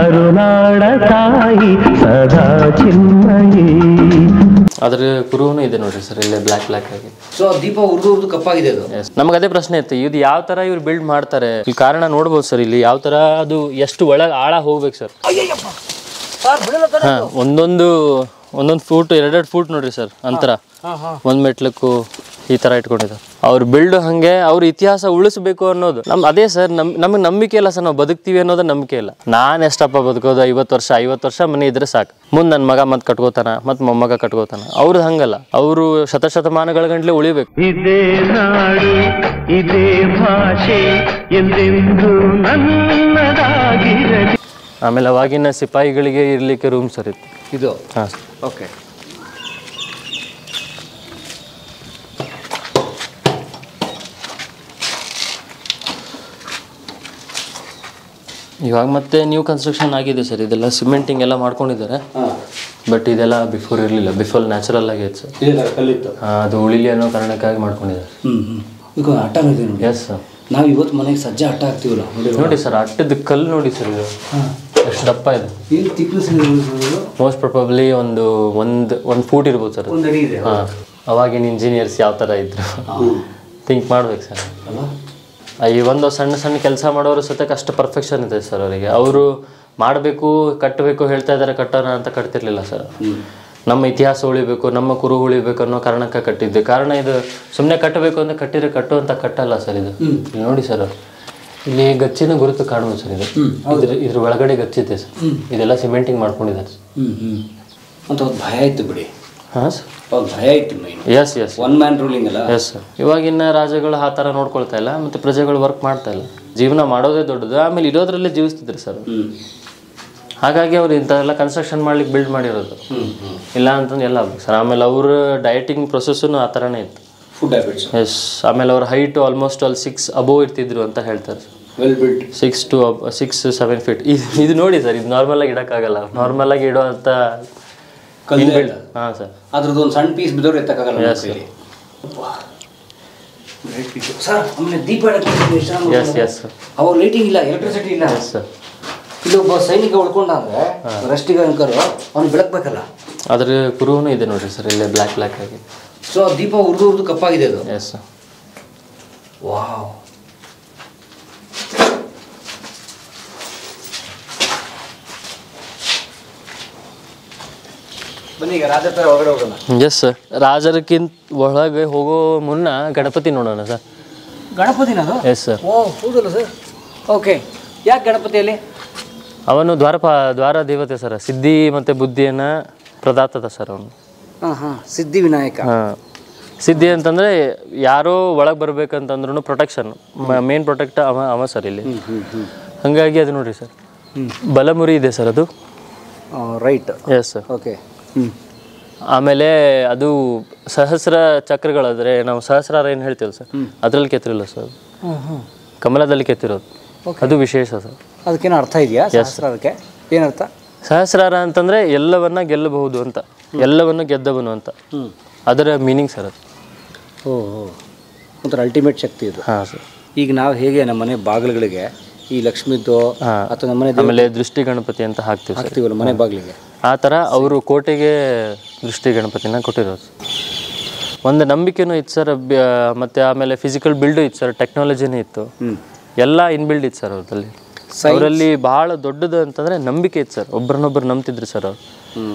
ಕರುನಾಡ ತಾಯಿ ಸದಾ ಚಿನ್ಮಯಿ. ಅದ್ರ ಕುರುನು ಇದೆ ನೋಡ್ರಿ ಸರ್, ಇಲ್ಲೇ ಬ್ಲಾಕ್ ಆಗಿ. ಸೊ ದೀಪ ಉರ್ದು ಕಪ್ಪಾಗಿದೆ ಅದು. ನಮ್ಗೆ ಅದೇ ಪ್ರಶ್ನೆ ಇತ್ತು, ಇದು ಯಾವ ತರ ಇವ್ರು ಬಿಲ್ಡ್ ಮಾಡ್ತಾರೆ, ಇಲ್ಲಿ ಕಾರಣ ನೋಡ್ಬೋದು ಸರ್. ಇಲ್ಲಿ ಯಾವ ತರ ಅದು ಎಷ್ಟು ಒಳಗೆ ಆಳ ಹೋಗ್ಬೇಕು ಸರ್. ಹಾ, ಒಂದೊಂದು ಫೂಟ್ 2 ಫೂಟ್ ನೋಡ್ರಿ ಸರ್ ಅಂತರ, 1 ಮೆಟ್ಲಕ್ಕೂ ಈ ತರ ಇಟ್ಕೊಂಡಿದ್ದಾರೆ. ಅವ್ರು ಬಿಲ್ಡ್ ಹಂಗೆ, ಅವ್ರ ಇತಿಹಾಸ ಉಳಿಸ್ಬೇಕು ಅನ್ನೋದು ಅದೇ ಸರ್. ನಮ್ಗೆ ನಂಬಿಕೆ ಇಲ್ಲ ಸರ್, ನಾವು ಬದುಕ್ತೀವಿ ಅನ್ನೋದು ನಂಬಿಕೆ ಇಲ್ಲ. ನಾನು ಎಷ್ಟಪ್ಪ ಬದುಕೋದು, 50 ವರ್ಷ ಮನೆ ಇದ್ರೆ ಸಾಕು, ಮುಂದೆ ನನ್ನ ಮಗ ಮತ್ತೆ ಕಟ್ಕೋತಾನ, ಮತ್ತೆ ಮೊಮ್ಮಗ ಕಟ್ಕೋತಾನ. ಅವ್ರದ್ದು ಹಂಗಲ್ಲ, ಅವರು ಶತಮಾನಗಳ ಗಂಟ್ಲೆ ಉಳಿಬೇಕು. ಇದೇ ನಾಡು ಇದೇ ಭಾಷೆ ಎಂದೆಂದು ನನ್ನದಾಗಿರಲಿ. ಆಮೇಲೆ ಅವಾಗಿನ ಸಿಪಾಯಿಗಳಿಗೆ ಇರ್ಲಿಕ್ಕೆ ರೂಮ್ ಸರ್ ಇತ್ತು ಇದು. ಹಾಂ, ಓಕೆ. ಇವಾಗ ಮತ್ತೆ ನ್ಯೂ ಕನ್ಸ್ಟ್ರಕ್ಷನ್ ಆಗಿದೆ ಸರ್. ಇದೆಲ್ಲ ಸಿಮೆಂಟಿಂಗ್ ಎಲ್ಲ ಮಾಡ್ಕೊಂಡಿದ್ದಾರೆ. ಬಟ್ ಇದೆಲ್ಲ ಬಿಫೋರ್ ಇರಲಿಲ್ಲ, ಬಿಫೋರ್ ನ್ಯಾಚುರಲ್ ಆಗಿತ್ತು ಸರ್. ಅದು ಉಳಿಲಿ ಅನ್ನೋ ಕಾರಣಕ್ಕಾಗಿ ಮಾಡ್ಕೊಂಡಿದ್ದಾರೆ. Yes sir. ನಾವು ಇವತ್ತು ಮನೆಗೆ ಸಜ್ಜೆ ಅಟ್ಟ ಹಾಕ್ತೀವಲ್ಲ ನೋಡಿ ಸರ್, ಅಟ್ಟದ ಕಲ್ಲು ನೋಡಿ ಸರ್, ಇದು ಎಷ್ಟು ದಪ್ಪ ಇದೆ. ಮೋಸ್ಟ್ ಪ್ರೊಬಬ್ಲಿ ಒಂದು ಫೂಟ್ ಇರ್ಬೋದು ಸರ್. ಹಾಂ, ಅವಾಗಿನ ಇಂಜಿನಿಯರ್ಸ್ ಯಾವ ಥರ ಇದ್ರು ಥಿಂಕ್ ಮಾಡ್ಬೇಕು ಸರ್. ಈ ಒಂದು ಸಣ್ಣ ಕೆಲಸ ಮಾಡೋರು ಸತ್ಯಕ್ಕೆ ಅಷ್ಟು ಪರ್ಫೆಕ್ಷನ್ ಇದೆ ಸರ್ ಅವರಿಗೆ. ಅವರು ಮಾಡಬೇಕು, ಕಟ್ಟಬೇಕು ಹೇಳ್ತಾ ಇದ್ದಾರೆ, ಕಟ್ಟೋಣ ಅಂತ ಕಟ್ತಿರ್ಲಿಲ್ಲ ಸರ್. ನಮ್ಮ ಇತಿಹಾಸ ಉಳಿಬೇಕು, ನಮ್ಮ ಕುರು ಉಳಿಬೇಕು ಅನ್ನೋ ಕಾರಣಕ್ಕೆ ಕಟ್ಟಿದ್ದೆ. ಕಾರಣ ಇದು ಸುಮ್ಮನೆ ಕಟ್ಟಬೇಕು ಅಂದರೆ ಕಟ್ಟುವಂತ ಕಟ್ಟಲ್ಲ ಸರ್. ಇದು ಇಲ್ಲಿ ನೋಡಿ ಸರ್, ಇಲ್ಲಿ ಗಚ್ಚಿನ ಗುರುತು ಕಾಣುವುದು ಸರ್. ಇದು ಇದ್ರ ಒಳಗಡೆ ಗಚ್ಚಿದೆ ಸರ್. ಇದೆಲ್ಲ ಸಿಮೆಂಟಿಂಗ್ ಮಾಡ್ಕೊಂಡಿದ್ದಾರೆ ಅಂತ ಭಯ ಆಯ್ತು ಬಿಡಿ. ಹಾಂ ಸರ್, ಭಯ ಆಯ್ತು. ಎಸ್ ಒನ್ ಮ್ಯಾನ್ ರೂಲಿಂಗ್ ಅಲ್ಲ. Yes sir. ಇವಾಗಿನ ರಾಜ್ಯಗಳು ಆ ಥರ ನೋಡ್ಕೊಳ್ತಾ ಇಲ್ಲ, ಮತ್ತು ಪ್ರಜೆಗಳು ವರ್ಕ್ ಮಾಡ್ತಾ ಇಲ್ಲ. ಜೀವನ ಮಾಡೋದೇ ದೊಡ್ಡದು, ಆಮೇಲೆ ಇರೋದ್ರಲ್ಲೇ ಜೀವಿಸ್ತಿದ್ರು ಸರ್. ಹಾಗಾಗಿ ಅವ್ರು ಇಂಥವೆಲ್ಲ ಕನ್ಸ್ಟ್ರಕ್ಷನ್ ಮಾಡ್ಲಿಕ್ಕೆ ಬಿಲ್ಡ್ ಮಾಡಿರೋದು. ಇಲ್ಲ ಅಂತಂದು ಎಲ್ಲ ಸರ್. ಆಮೇಲೆ ಅವ್ರ ಡಯಟಿಂಗ್ ಪ್ರೊಸೆಸ್ಸೂ ಆ ಥರನೇ ಇತ್ತು. Food habits. ಎಸ್. ಆಮೇಲೆ ಅವ್ರ ಹೈಟ್ ಆಲ್ಮೋಸ್ಟ್ 6 ಅಬೋವ್ ಇರ್ತಿದ್ರು ಅಂತ ಹೇಳ್ತಾರೆ. Well built. 6-7 ಫೀಟ್. ಇದು ನೋಡಿ ಸರ್, ಇದು ನಾರ್ಮಲ್ ಆಗಿ ಇಡೋಕ್ಕಾಗಲ್ಲ. ನಾರ್ಮಲ್ ಆಗಿ ಇಡೋ ಅಂತ ಬಿಲ್ಡ್. ಹಾಂ ಸರ್. ಅದ್ರದ್ದು ಒಂದು ಸಣ್ಣ ಪೀಸ್ ಬಿದ್ದವ್ರು ಎತ್ತಕ್ಕಾಗಲ್ಲ ಸರ್. ಆಮೇಲೆ ದೀಪ ಅವ್ರ ಲೈಟಿಂಗ್ ಇಲ್ಲ, ಎಲೆಕ್ಟ್ರಿಸಿಟಿ ಇಲ್ಲ ಸರ್. ಇಲ್ಲೊಬ್ಬ ಸೈನಿಕ ಉಳ್ಕೊಂಡ ಅಂದ್ರೆ ರೆಸ್ಟಿಗೆ ಅಂಕರು ಅವ್ನು ಬೆಳಗ್ಬೇಕಲ್ಲ. ಅದ್ರ ಕುರುನು ಇದೆ ನೋಡ್ರಿ ಸರ್, ಇಲ್ಲೇ ಬ್ಲಾಕ್ ಆಗಿ. ಸೊ ದೀಪ ಉರ್ದು ಕಪ್ಪಾಗಿದೆ ಅದು. Yes sir. ವಾವ್. ಬನ್ನಿ ಈಗ ರಾಜರ ತರ ಒಳಗಡೆ ಹೋಗೋಣ. Yes sir. ರಾಜರಕ್ಕಿಂತ ಒಳಗೆ ಹೋಗೋ ಮುನ್ನ ಗಣಪತಿ ನೋಡೋಣ ಸರ್. ಗಣಪತಿನದು? Yes sir. ಓ ಹೌದಲ್ಲ ಸರ್. ಓಕೆ. ಯಾಕೆ ಗಣಪತಿಯಲ್ಲಿ? ಅವನು ದ್ವಾರ ದೇವತೆ ಸರ್. ಸಿದ್ಧಿ ಮತ್ತು ಬುದ್ಧಿಯನ್ನು ಪ್ರದಾತದ ಸರ್ ಅವನು. ಸಿದ್ಧಿ ವಿನಾಯಕ. ಹಾಂ, ಸಿದ್ಧಿ ಅಂತಂದರೆ ಯಾರೋ ಒಳಗೆ ಬರ್ಬೇಕಂತಂದ್ರೂ ಪ್ರೊಟೆಕ್ಷನ್, ಮೇನ್ ಪ್ರೊಟೆಕ್ಟ್ ಅವ ಸರ್ ಇಲ್ಲಿ. ಹಾಗಾಗಿ ಅದು ನೋಡಿರಿ ಸರ್, ಬಲಮುರಿ ಇದೆ ಸರ್ ಅದು. ರೈಟ್. Yes sir. ಓಕೆ. ಆಮೇಲೆ ಅದು ಸಹಸ್ರ ಚಕ್ರಗಳಾದರೆ ನಾವು ಸಹಸ್ರಾರ ಏನು ಹೇಳ್ತೀವಿ ಸರ್, ಅದರಲ್ಲಿ ಕೆತ್ತಿರಲ್ಲ ಸರ್, ಕಮಲದಲ್ಲಿ ಕೆತ್ತಿರೋದು. ಅದು ವಿಶೇಷ ಸರ್. ಅದಕ್ಕೇನು ಅರ್ಥ ಇದೆಯಾ ಸಹಸ್ರಾರಕ್ಕೆ? ಏನರ್ಥ? ಸಹಸ್ರಾರ ಅಂತಂದರೆ ಎಲ್ಲವನ್ನ ಗೆಲ್ಲಬಹುದು ಅಂತ, ಎಲ್ಲವನ್ನು ಗೆದ್ದವನು ಅಂತ, ಅದರ ಮೀನಿಂಗ್ ಸರ್ ಅದು. ಓಹೋ, ಒಂಥರ ಅಲ್ಟಿಮೇಟ್ ಶಕ್ತಿ ಇದು. ಹಾಂ ಸರ್. ಈಗ ನಾವು ಹೇಗೆ ನಮ್ಮ ಮನೆ ಬಾಗಿಲುಗಳಿಗೆ ಈ ಲಕ್ಷ್ಮಿದ್ದು ಅಥವಾ ನಮ್ಮ ಮನೆ ಆಮೇಲೆ ದೃಷ್ಟಿ ಗಣಪತಿ ಅಂತ ಹಾಕ್ತೀವಲ್ಲ ಮನೆ ಬಾಗಿಲಿಗೆ, ಆ ಥರ ಅವರು ಕೋಟೆಗೆ ದೃಷ್ಟಿ ಗಣಪತಿನ ಕೊಟ್ಟಿರೋದು. ಒಂದು ನಂಬಿಕೆನೂ ಇತ್ತು ಸರ್. ಮತ್ತು ಆಮೇಲೆ ಫಿಸಿಕಲ್ ಬಿಲ್ಡು ಇತ್ತು ಸರ್, ಟೆಕ್ನಾಲಜಿನೂ ಇತ್ತು, ಎಲ್ಲ ಇನ್ಬಿಲ್ಡ್ ಇತ್ತು ಸರ್ ಅವ್ರಲ್ಲಿ. ಅವರಲ್ಲಿ ಭಾಳ ದೊಡ್ಡದು ಅಂತಂದರೆ ನಂಬಿಕೆ ಇತ್ತು ಸರ್. ಒಬ್ರನ್ನೊಬ್ರು ನಂಬ್ತಿದ್ರು ಸರ್ ಅವ್ರು.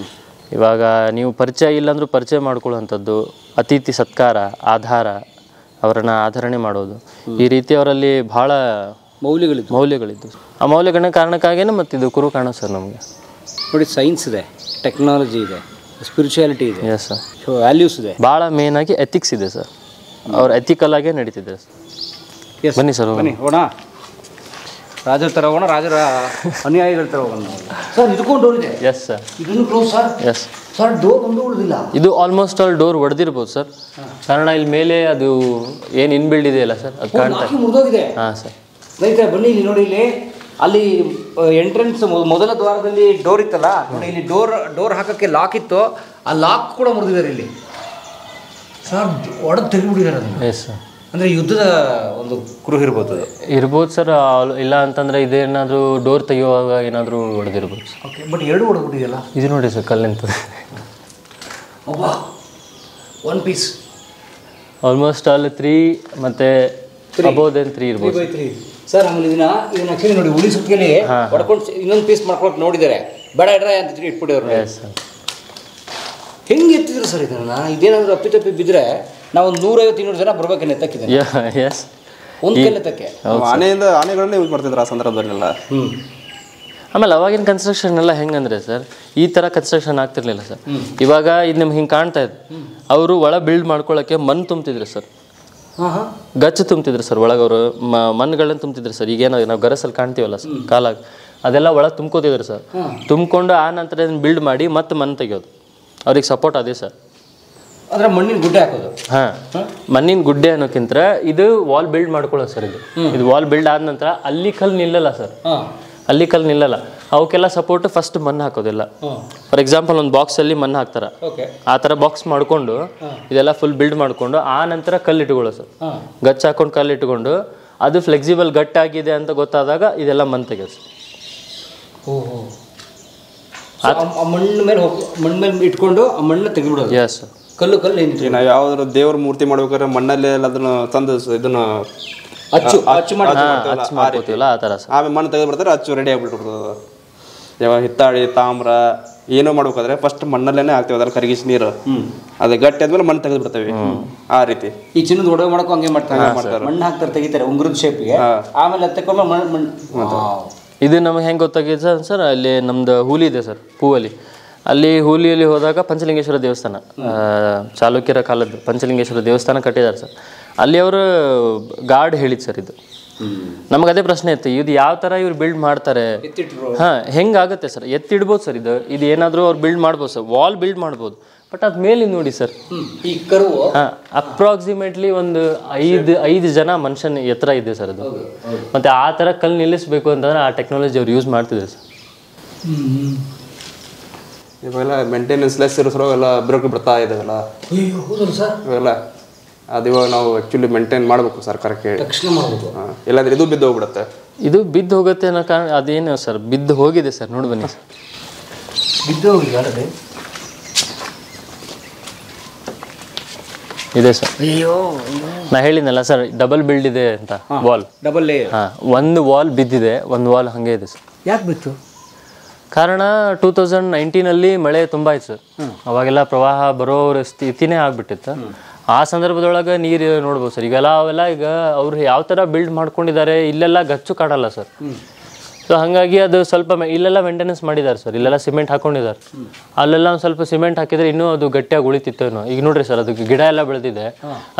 ಇವಾಗ ನೀವು ಪರಿಚಯ ಇಲ್ಲಾಂದ್ರೂ ಪರಿಚಯ ಮಾಡ್ಕೊಳ್ಳುವಂಥದ್ದು, ಅತಿಥಿ ಸತ್ಕಾರ, ಆಧಾರ, ಅವರನ್ನು ಆಧರಣೆ ಮಾಡೋದು, ಈ ರೀತಿ ಅವರಲ್ಲಿ ಭಾಳ ಮೌಲ್ಯಗಳಿದ್ದು. ಆ ಮೌಲ್ಯಗಳ ಕಾರಣಕ್ಕಾಗೇನೆ ಮತ್ತು ಇದು ಕುರು ಕಾಣೋ ಸರ್ ನಮಗೆ. ನೋಡಿ, ಸೈನ್ಸ್ ಇದೆ, ಟೆಕ್ನಾಲಜಿ ಇದೆ, ಸ್ಪಿರಿಚುಯಾಲಿಟಿ ಇದೆ, ಎಸ್ ಸರ್, ವ್ಯಾಲ್ಯೂಸ್ ಇದೆ, ಭಾಳ ಮೇನ್ ಆಗಿ ಎಥಿಕ್ಸ್ ಇದೆ ಸರ್. ಅವ್ರು ಎಥಿಕಲ್ ಆಗೇ ನಡೀತಿದೆ ಸರ್. ಬನ್ನಿ ಸರ್, ಬನ್ನಿ ಹೋಗೋಣ. ರಾಜರ ಥರ ಹೋಗೋಣ, ರಾಜರ ಅನುಯಾಯಿಗಳ ಥರ ಹೋಗೋಣ ಸರ್. ಇದಕ್ಕೊಂದು ಡೋರ್ ಇದೆ. Yes sir. ಇದನ್ನು close sir. Yes sir, door ಒಂದು ಉಳಿದಿಲ್ಲ. ಇದು ಆಲ್ಮೋಸ್ಟ್ ಆಲ್ ಡೋರ್ ಹೊಡೆದಿರ್ಬೋದು ಸರ್. ಕಾರಣ ಇಲ್ಲಿ ಮೇಲೆ ಅದು ಏನು ಇನ್ಬಿಲ್ಡ್ ಇದೆಯಲ್ಲ ಸರ್, ಅದು ಕಾಣ್ತಾ ಮುರಿದೋಗಿದೆ. ಹಾಂ ಸರ್. ರೈತ ಬನ್ನಿ, ಇಲ್ಲಿ ನೋಡಿ, ಇಲ್ಲಿ ಅಲ್ಲಿ ಎಂಟ್ರೆನ್ಸ್ ಮೊದಲ ದ್ವಾರದಲ್ಲಿ ಡೋರ್ ಇತ್ತಲ್ಲ ನೋಡಿ, ಇಲ್ಲಿ ಡೋರ್ ಹಾಕೋಕ್ಕೆ ಲಾಕ್ ಇತ್ತು, ಆ ಲಾಕ್ ಕೂಡ ಮುರಿದಿದ್ದಾರೆ ಇಲ್ಲಿ ಸರ್. ಒಡೆದು ತೆಗೆದುಬಿಟ್ಟಿದ್ದಾರೆ ಅದನ್ನು. Yes sir. ಅಂದರೆ ಯುದ್ಧದ ಒಂದು ಕುರುಹು ಇರ್ಬೋದು ಸರ್. ಇಲ್ಲ ಅಂತಂದ್ರೆ ಇದೇನಾದರೂ ಡೋರ್ ತೆಗೆಯುವಾಗ ಏನಾದರೂ ಹೊಡೆದಿರ್ಬೋದು. ಓಕೆ, ಬಟ್ ಎರಡು ಹೊಡೆದ್ಬಿಟ್ಟಿದೆಯಲ್ಲ. ಇದು ನೋಡಿ ಸರ್ ಕಲ್ಲಿಂತದೆ. ಒನ್ ಪೀಸ್ ಆಲ್ಮೋಸ್ಟ್ ಆಲ್ 3 ಮತ್ತು ಅಬೌವ್ ದೆನ್ 3 ಇರ್ಬೋದು ಸರ್. ಆಮೇಲೆ ಇದನ್ನ ಆ್ಯಕ್ಚುಲಿ ನೋಡಿ ಉಳಿ ಸುತ್ತಿಗೆಲಿ ಹೊಡ್ಕೊಂಡು ಇನ್ನೊಂದು ಪೀಸ್ ಮಾಡ್ಕೊಳಕ್ಕೆ ನೋಡಿದ್ದಾರೆ. ಬೇಡ ಇಡ್ರ ಅಂತ ಇಟ್ಬಿಟ್ಟಿವ್ರು. ಹೆಂಗೆ ಎತ್ತಿದ್ರು ಸರ್ ಇದನ್ನ? ಇದೇನಾದರೂ ಅಪ್ಪಿತಪ್ಪಿ ಬಿದ್ದರೆ ನಾವು ಒಂದು 150-200 ಜನ ಬರ್ಬೇಕೇನೆ ಎತ್ತಕ್ಕಿದೆ. ಎಸ್, ಒಂದು ಕಲ್ಲೆತ್ತಕ್ಕೆ ಆನೆಗಳನ್ನೇ ಯೂಸ್ ಮಾಡ್ತಿದ್ರು ಆ ಸಂದರ್ಭದಲ್ಲೆಲ್ಲ. ಆಮೇಲೆ ಅವಾಗಿನ ಕನ್ಸ್ಟ್ರಕ್ಷನ್ ಎಲ್ಲ ಹೆಂಗಂದ್ರೆ ಸರ್, ಈ ಥರ ಕನ್ಸ್ಟ್ರಕ್ಷನ್ ಆಗ್ತಿರ್ಲಿಲ್ಲ ಸರ್. ಇವಾಗ ಇದು ನಿಮ್ಗೆ ಹಿಂಗೆ ಕಾಣ್ತಾ ಇದೆ. ಅವರು ಒಳ ಬಿಲ್ಡ್ ಮಾಡ್ಕೊಳ್ಳೋಕ್ಕೆ ಮಣ್ಣು ತುಂಬ್ತಿದ್ರು ಸರ್, ಗಚ್ಚು ತುಂಬ್ತಿದ್ರು ಸರ್. ಒಳಗೆ ಅವರು ಮಣ್ಣುಗಳನ್ನ ತುಂಬ್ತಿದ್ರು ಸರ್. ಈಗೇನೋ ನಾವು ಗರಸಲ್ಲಿ ಕಾಣ್ತೀವಲ್ಲ ಸರ್ ಕಾಲಾಗ, ಅದೆಲ್ಲ ಒಳಗೆ ತುಂಬ್ಕೋತಿದ್ರು ಸರ್. ತುಂಬ್ಕೊಂಡು ಆ ನಂತರ ಇದನ್ನು ಬಿಲ್ಡ್ ಮಾಡಿ ಮತ್ತೆ ಮಣ್ಣು ತೆಗೆಯೋದು. ಅವ್ರಿಗೆ ಸಪೋರ್ಟ್ ಅದೇ ಸರ್. ಅಂದ್ರೆ ಮಣ್ಣಿನ ಗುಡ್ಡೆ ಹಾಕೋದು. ಮಣ್ಣಿನ ಗುಡ್ಡೆ ಅನ್ನೋಕ್ಕಿಂತ ಇದು ವಾಲ್ ಬಿಲ್ಡ್ ಮಾಡ್ಕೊಳ್ಳೋದು ಸರ್. ಇದು ವಾಲ್ ಬಿಲ್ಡ್ ಆದ ನಂತರ ಅಲ್ಲಿ ಕಲ್ಲು ನಿಲ್ಲಲ್ಲ ಸರ್, ಅಲ್ಲಿ ಕಲ್ಲು ನಿಲ್ಲಲ್ಲ. ಅವಕ್ಕೆಲ್ಲ ಸಪೋರ್ಟ್ ಫಸ್ಟ್ ಮಣ್ಣು ಹಾಕೋದಿಲ್ಲ. ಫಾರ್ ಎಕ್ಸಾಂಪಲ್ ಒಂದು ಬಾಕ್ಸಲ್ಲಿ ಮಣ್ಣು ಹಾಕ್ತಾರೆ, ಆ ಥರ ಬಾಕ್ಸ್ ಮಾಡಿಕೊಂಡು ಇದೆಲ್ಲ ಫುಲ್ ಬಿಲ್ಡ್ ಮಾಡಿಕೊಂಡು ಆ ನಂತರ ಕಲ್ಲು ಇಟ್ಕೊಳ್ಳೋ ಸರ್. ಗಚ್ಚ ಹಾಕೊಂಡು ಕಲ್ಲು ಇಟ್ಕೊಂಡು ಅದು ಫ್ಲೆಕ್ಸಿಬಲ್ ಗಟ್ಟಾಗಿದೆ ಅಂತ ಗೊತ್ತಾದಾಗ ಇದೆಲ್ಲ ಮಣ್ಣು ತೆಗೆಯೋದು ಸರ್. ಮಣ್ಣು ಮೇಲೆ ಇಟ್ಕೊಂಡು ಆ ಮಣ್ಣು ತೆಗಿಬಿಡೋದು. Yes sir. ಕಲ್ಲು ಏನಿದೆ, ನಾವು ಯಾವ್ದಾದ್ರು ದೇವ್ರ ಮೂರ್ತಿ ಮಾಡ್ಬೇಕಾದ್ರೆ ಮಣ್ಣಲ್ಲಿ ಅದನ್ನ ತಂದು ಇದನ್ನ ಅಚ್ಚು ಮಾಡ್ಕೋತೀವಲ್ಲ ಆ ಥರ ಸರ್. ಆಮೇಲೆ ಮಣ್ಣು ತೆಗೆದು ಬಿಡ್ತಾರೆ, ಅಚ್ಚು ರೆಡಿ ಆಗ್ಬಿಟ್ಟಿರ್ತದೆ. ಯಾವಾಗ ಹಿತ್ತಾಳಿ ತಾಮ್ರ ಏನೋ ಮಾಡ್ಬೇಕಾದ್ರೆ ಫಸ್ಟ್ ಮಣ್ಣಲ್ಲೇನೆ ಹಾಕ್ತೇವೆ, ಅದ್ರ ಕರಗಿಸಿ ನೀರು ಅದು ಗಟ್ಟಿ ಆದ್ಮೇಲೆ ಮಣ್ಣು ತೆಗೆದು ಬಿಡ್ತೇವೆ. ಆ ರೀತಿ ಈ ಚಿನ್ನದ ಒಡವೆ ಮಾಡಕ್ಕೂ ಹಂಗೆ ಮಾಡ್ತಾರೆ. ಮಣ್ಣು ಹಾಕ್ತಾರೆ, ತೆಗಿತಾರೆ ಉಂಗುರದ ಶೇಪ್ಗೆ. ಆಮೇಲೆ ಅದು ತಗೊಂಡು ಮಣ್ಣು. ಇದು ನಮಗೆ ಹೆಂಗೆ ಗೊತ್ತಾಗಿದೆ ಸರ್, ಅಲ್ಲಿ ನಮ್ದು ಹೂಲಿ ಇದೆ ಸರ್, ಪೂವಲ್ಲಿ. ಅಲ್ಲಿ ಹೂಲಿಯಲ್ಲಿ ಹೋದಾಗ ಪಂಚಲಿಂಗೇಶ್ವರ ದೇವಸ್ಥಾನ, ಚಾಲುಕ್ಯರ ಕಾಲದ್ದು ಪಂಚಲಿಂಗೇಶ್ವರ ದೇವಸ್ಥಾನ ಕಟ್ಟಿದ್ದಾರೆ ಸರ್. ಅಲ್ಲಿ ಅವರು ಗಾರ್ಡ್ ಹೇಳಿದ್ದು ಸರ್. ಇದು ನಮ್ಗೆ ಅದೇ ಪ್ರಶ್ನೆ ಇತ್ತು, ಇದು ಯಾವ ಥರ ಇವ್ರು ಬಿಲ್ಡ್ ಮಾಡ್ತಾರೆ, ಹೆಂಗಾಗುತ್ತೆ ಸರ್? ಎತ್ತಿಡ್ಬೋದು ಸರ್. ಇದು ಏನಾದರೂ ಅವ್ರು ಬಿಲ್ಡ್ ಮಾಡ್ಬೋದು ಸರ್, ವಾಲ್ ಬಿಲ್ಡ್ ಮಾಡ್ಬೋದು. ಬಟ್ ಅದು ಮೇಲೆ ನೋಡಿ ಸರ್, ಈ ಕರ್ವು ಅಪ್ರಾಕ್ಸಿಮೇಟ್ಲಿ ಒಂದು 5 ಜನ ಮನುಷ್ಯನ ಎತ್ತರ ಇದೆ ಸರ್ ಅದು. ಮತ್ತೆ ಆ ಥರ ಕಲ್ಲು ನಿಲ್ಲಿಸ್ಬೇಕು ಅಂತಂದ್ರೆ ಆ ಟೆಕ್ನಾಲಜಿ ಅವ್ರು ಯೂಸ್ ಮಾಡ್ತಿದ್ದಾರೆ ಸರ್. ಇವಾಗೆಲ್ಲ ಮೇಂಟೆನೆನ್ಸ್ ಲೆಸ್ ಇರೋ ಎಲ್ಲ ಬ್ರೇಕ್ ಬಿಡ್ತಾ ಇದಾವಲ್ಲ ಇವೆಲ್ಲ. ಅದು ಇವಾಗ ನಾವು ಆ್ಯಕ್ಚುಲಿ ಮೇಂಟೈನ್ ಮಾಡಬೇಕು ಸರ್ಕಾರಕ್ಕೆ, ಇಲ್ಲಾಂದ್ರೆ ಇದು ಬಿದ್ದು ಹೋಗ್ಬಿಡುತ್ತೆ. ಇದು ಬಿದ್ದು ಹೋಗುತ್ತೆ ಅನ್ನೋ ಕಾರಣ ಅದೇನು ಸರ್, ಬಿದ್ದು ಹೋಗಿದೆ ಸರ್. ನೋಡಿ ಬನ್ನಿ ಸರ್, ಬಿದ್ದು ಹೋಗಿದೆ ಇದೆ ಸರ್. ನಾ ಹೇಳಿದ್ನಲ್ಲ ಸರ್, ಡಬಲ್ ಬಿಲ್ಡ್ ಇದೆ ಅಂತ ವಾಲ್. Double layer. ಒಂದು ವಾಲ್ ಬಿದ್ದಿದೆ, ಒಂದು ವಾಲ್ ಹಾಗೆ ಇದೆ ಸರ್. ಯಾಕೆ ಬಿತ್ತು? ಕಾರಣ 2019 ಮಳೆ ತುಂಬ ಆಯ್ತು ಸರ್. ಅವಾಗೆಲ್ಲ ಪ್ರವಾಹ ಬರೋ ಸ್ಥಿತಿನೇ ಆಗ್ಬಿಟ್ಟಿತ್ತು. ಆ ಸಂದರ್ಭದೊಳಗೆ ನೀರು ನೋಡ್ಬೋದು ಸರ್. ಅವೆಲ್ಲ ಈಗ ಅವ್ರು ಯಾವ ಥರ ಬಿಲ್ಡ್ ಮಾಡ್ಕೊಂಡಿದ್ದಾರೆ, ಇಲ್ಲೆಲ್ಲ ಗಚ್ಚು ಕಾಣಲ್ಲ ಸರ್. ಸೊ ಹಾಗಾಗಿ ಅದು ಸ್ವಲ್ಪ ಇಲ್ಲೆಲ್ಲ ಮೇಂಟೆನೆನ್ಸ್ ಮಾಡಿದ್ದಾರೆ ಸರ್. ಇಲ್ಲೆಲ್ಲ ಸಿಮೆಂಟ್ ಹಾಕೊಂಡಿದ್ದಾರೆ. ಅಲ್ಲೆಲ್ಲ ಒಂದು ಸ್ವಲ್ಪ ಸಿಮೆಂಟ್ ಹಾಕಿದ್ರೆ ಇನ್ನೂ ಅದು ಗಟ್ಟಿಯಾಗಿ ಉಳಿತಿತ್ತು ಏನೋ. ಈಗ ನೋಡ್ರಿ ಸರ್, ಅದು ಗಿಡ ಎಲ್ಲ ಬೆಳೆದಿದೆ,